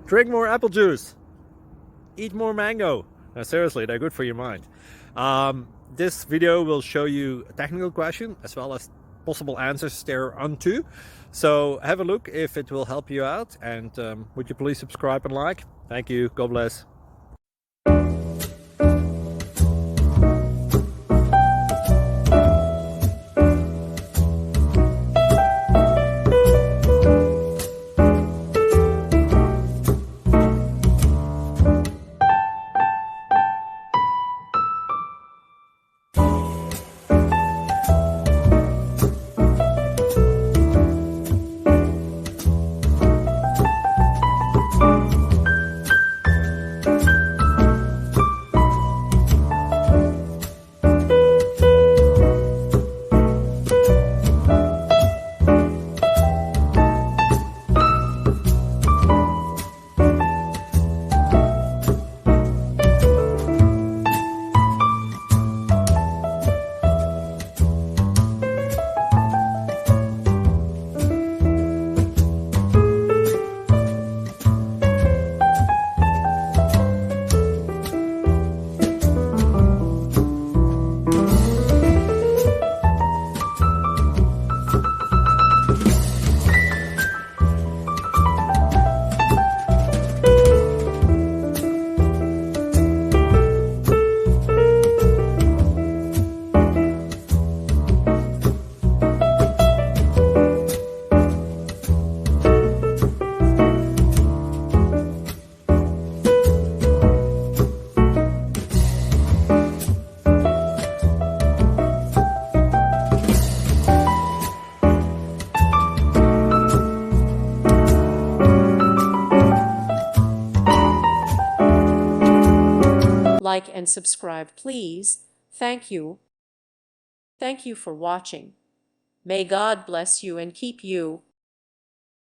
Drink more apple juice. Eat more mango. No, seriously, they're good for your mind. This video will show you a technical question as well as possible answers thereunto. So have a look if it will help you out, and would you please subscribe and like? Thank you. God bless. Like and subscribe, please. Thank you. Thank you for watching. May God bless you and keep you.